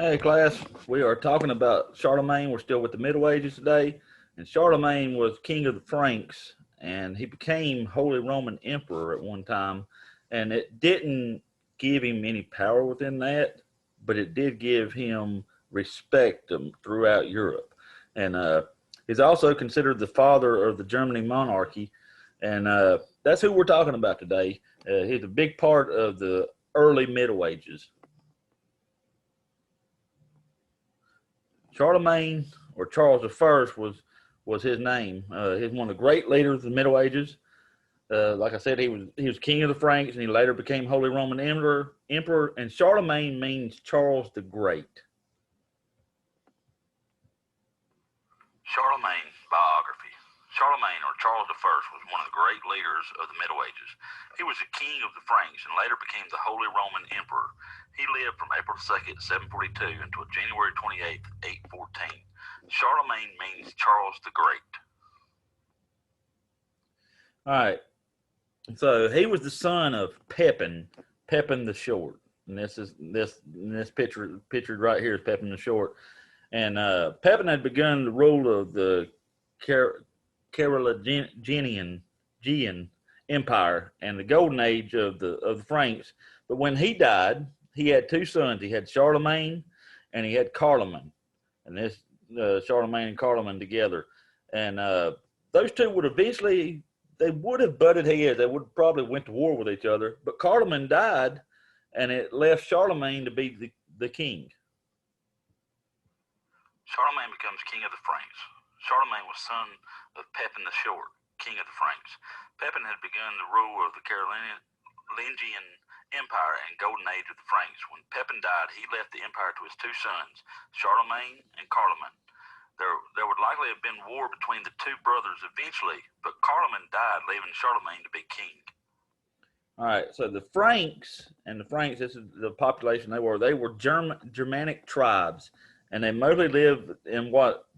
Hey class, we are talking about Charlemagne. We're still with the Middle Ages today. And Charlemagne was king of the Franks and he became Holy Roman Emperor at one time. And it didn't give him any power within that, but it did give him respect throughout Europe. And he's also considered the father of the Germany monarchy. And that's who we're talking about today. He's a big part of the early Middle Ages. Charlemagne, or Charles I, was his name. He's one of the great leaders of the Middle Ages. Like I said, he was king of the Franks, and he later became Holy Roman Emperor. And Charlemagne means Charles the Great. Charlemagne biography. Charlemagne, or Charles I, was one of the great leaders of the Middle Ages. He was the king of the Franks and later became the Holy Roman Emperor. He lived from April 2nd, 742 until January 28th, 814. Charlemagne means Charles the Great. All right. So he was the son of Pepin the Short. And this pictured right here is Pepin the Short. And Pepin had begun the rule of the Carolingian Empire and the golden age of the Franks. But when he died, he had two sons. He had Charlemagne and he had Carloman. And this Charlemagne and Carloman together. And those two would eventually, they would have butted heads. They would probably went to war with each other. But Carloman died and it left Charlemagne to be the king. Charlemagne becomes king of the Franks. Charlemagne was son of Pepin the Short, king of the Franks. Pepin had begun the rule of the Carolingian Empire and golden age of the Franks. When Pepin died, he left the empire to his two sons, Charlemagne and Carloman. There would likely have been war between the two brothers eventually, but Carloman died, leaving Charlemagne to be king. All right, so the Franks, this is the population they were Germanic tribes, and they mostly lived in what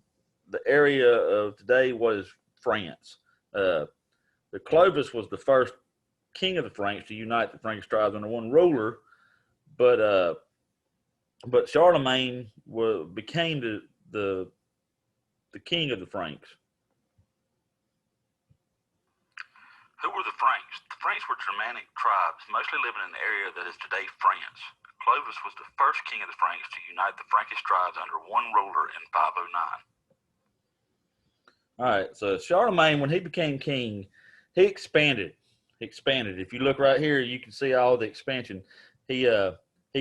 the area of today was France. The Clovis was the first king of the Franks to unite the Frankish tribes under one ruler, but Charlemagne became the king of the Franks. Who were the Franks? The Franks were Germanic tribes, mostly living in the area that is today France. Clovis was the first king of the Franks to unite the Frankish tribes under one ruler in 509. All right, so Charlemagne, when he became king, he expanded. If you look right here, you can see all the expansion. He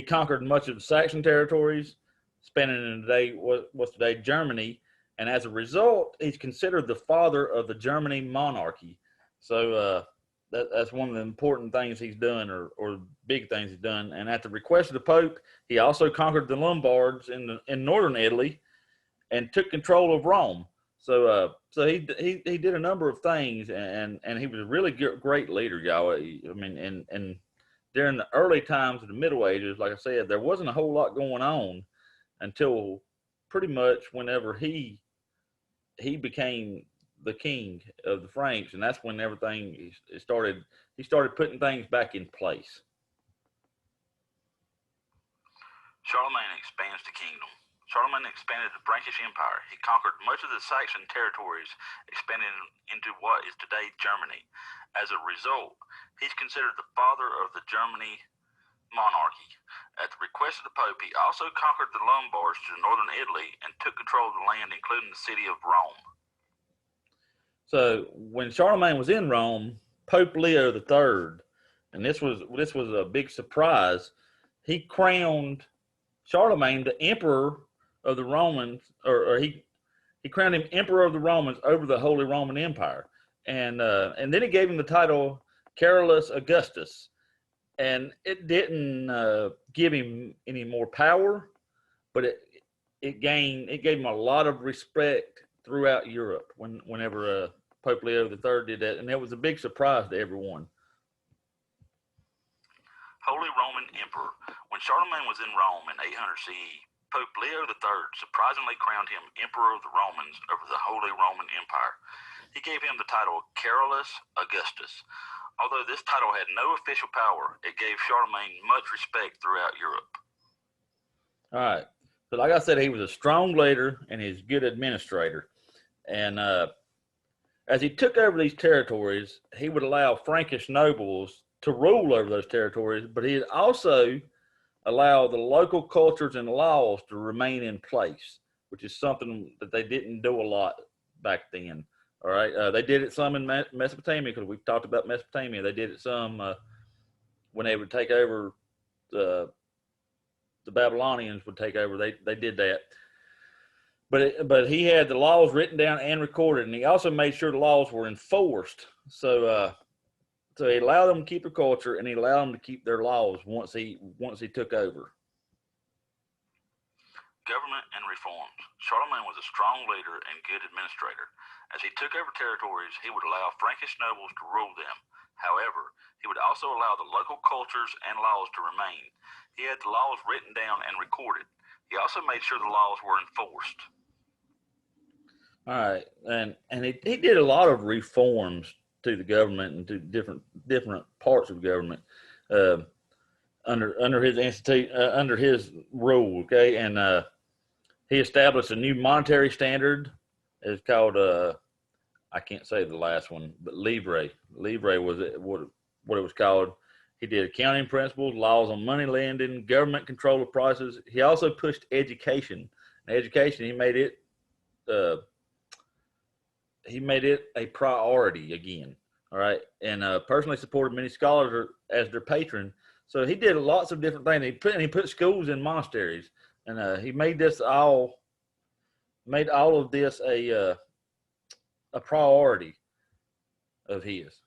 conquered much of the Saxon territories, spanning in today what's today Germany, and as a result, he's considered the father of the Germany monarchy. So that's one of the important things he's done, or big things he's done. And at the request of the Pope, he also conquered the Lombards in northern Italy, and took control of Rome. So he did a number of things, and he was a really great leader, y'all. I mean, and during the early times of the Middle Ages, like I said, there wasn't a whole lot going on until pretty much whenever he became the king of the Franks, and that's when everything started. He started putting things back in place. Charlemagne expands the kingdom. Charlemagne expanded the Frankish Empire. He conquered much of the Saxon territories, expanding into what is today Germany. As a result, he's considered the father of the Germany monarchy. At the request of the Pope, he also conquered the Lombards to northern Italy and took control of the land, including the city of Rome. So when Charlemagne was in Rome, Pope Leo III, and this was a big surprise, he crowned Charlemagne the emperor of the Romans, or he crowned him emperor of the Romans over the Holy Roman Empire, and then he gave him the title Carolus Augustus, and it didn't give him any more power, but it gave him a lot of respect throughout Europe whenever Pope Leo III did that, and it was a big surprise to everyone. Holy Roman Emperor. When Charlemagne was in Rome in 800 CE, Pope Leo III surprisingly crowned him Emperor of the Romans over the Holy Roman Empire. He gave him the title Carolus Augustus. Although this title had no official power, it gave Charlemagne much respect throughout Europe. All right. So like I said, he was a strong leader and he's a good administrator. And as he took over these territories, he would allow Frankish nobles to rule over those territories, but he'd also allow the local cultures and laws to remain in place, which is something that they didn't do a lot back then. All right, they did it some in Mesopotamia, because we've talked about Mesopotamia. They did it some when they would take over the Babylonians would take over. They did that, but he had the laws written down and recorded, and he also made sure the laws were enforced. So he allowed them to keep their culture, and he allowed them to keep their laws once he took over. Government and reforms. Charlemagne was a strong leader and good administrator. As he took over territories, he would allow Frankish nobles to rule them. However, he would also allow the local cultures and laws to remain. He had the laws written down and recorded. He also made sure the laws were enforced. All right, and he did a lot of reforms to the government and to different parts of the government under his institute under his rule. Okay, and he established a new monetary standard. It's called I can't say the last one, but livre. Livre was what it was called. He did accounting principles, laws on money lending, government control of prices. He also pushed education. Education, he made it a priority again. All right, and personally supported many scholars as their patron. So he did lots of different things. He put schools in monasteries, and he made all of this a priority of his.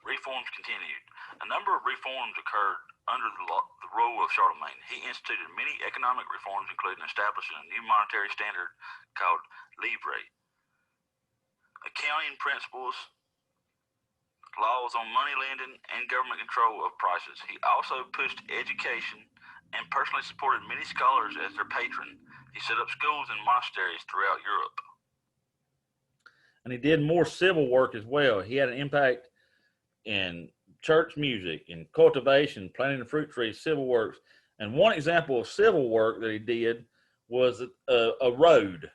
Reforms continued. A number of reforms occurred under the rule of Charlemagne. He instituted many economic reforms, including establishing a new monetary standard called livre, accounting principles, laws on money lending, and government control of prices. He also pushed education and personally supported many scholars as their patron. He set up schools and monasteries throughout Europe. And he did more civil work as well. He had an impact in church music, in cultivation, planting the fruit trees, civil works. And one example of civil work that he did was a road,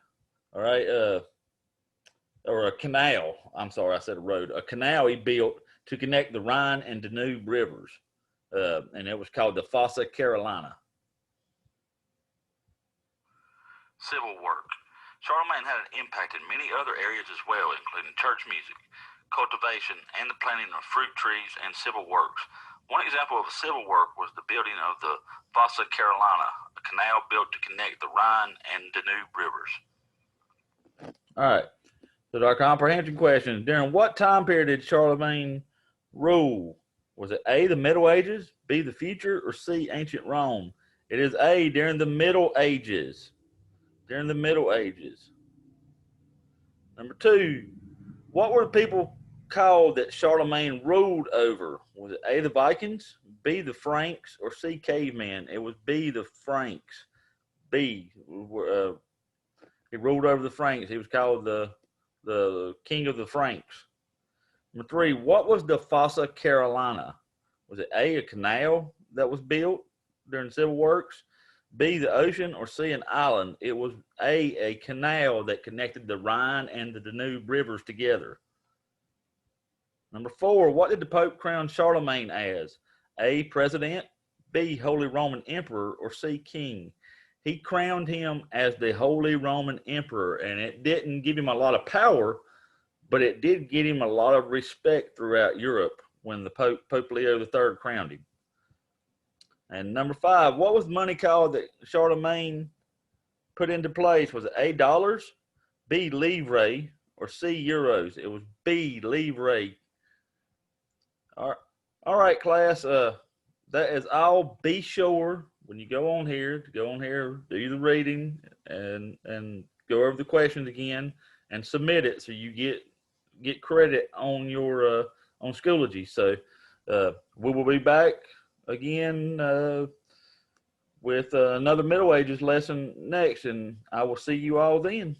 all right, or a canal. I'm sorry, I said a road. A canal he built to connect the Rhine and Danube rivers, and it was called the Fossa Carolina. Civil work. Charlemagne had an impact in many other areas as well, including church music, cultivation, and the planting of fruit trees and civil works. One example of civil work was the building of the Fossa Carolina, a canal built to connect the Rhine and Danube rivers. All right. So our comprehension question: during what time period did Charlemagne rule? Was it A, the Middle Ages, B, the future, or C, ancient Rome? It is A, during the Middle Ages. During the Middle Ages. Number 2, what were the people called that Charlemagne ruled over? Was it A, the Vikings, B, the Franks, or C, cavemen? It was B, the Franks. B, he ruled over the Franks. He was called the king of the Franks. Number 3, what was the Fossa Carolina? Was it A, a canal that was built during civil works, B, the ocean, or C, an island? It was A canal that connected the Rhine and the Danube rivers together. Number 4, what did the Pope crown Charlemagne as? A, president, B, Holy Roman Emperor, or C, king? He crowned him as the Holy Roman Emperor, and it didn't give him a lot of power, but it did get him a lot of respect throughout Europe when the Pope Leo III crowned him. And number 5, what was the money called that Charlemagne put into place? Was it A, dollars, B, livre, or C, euros? It was B, livre. All right, class. That is all. Be sure when you go on here to do the reading and go over the questions again and submit it so you get credit on your on Schoology. So we will be back again with another Middle Ages lesson next, and I will see you all then.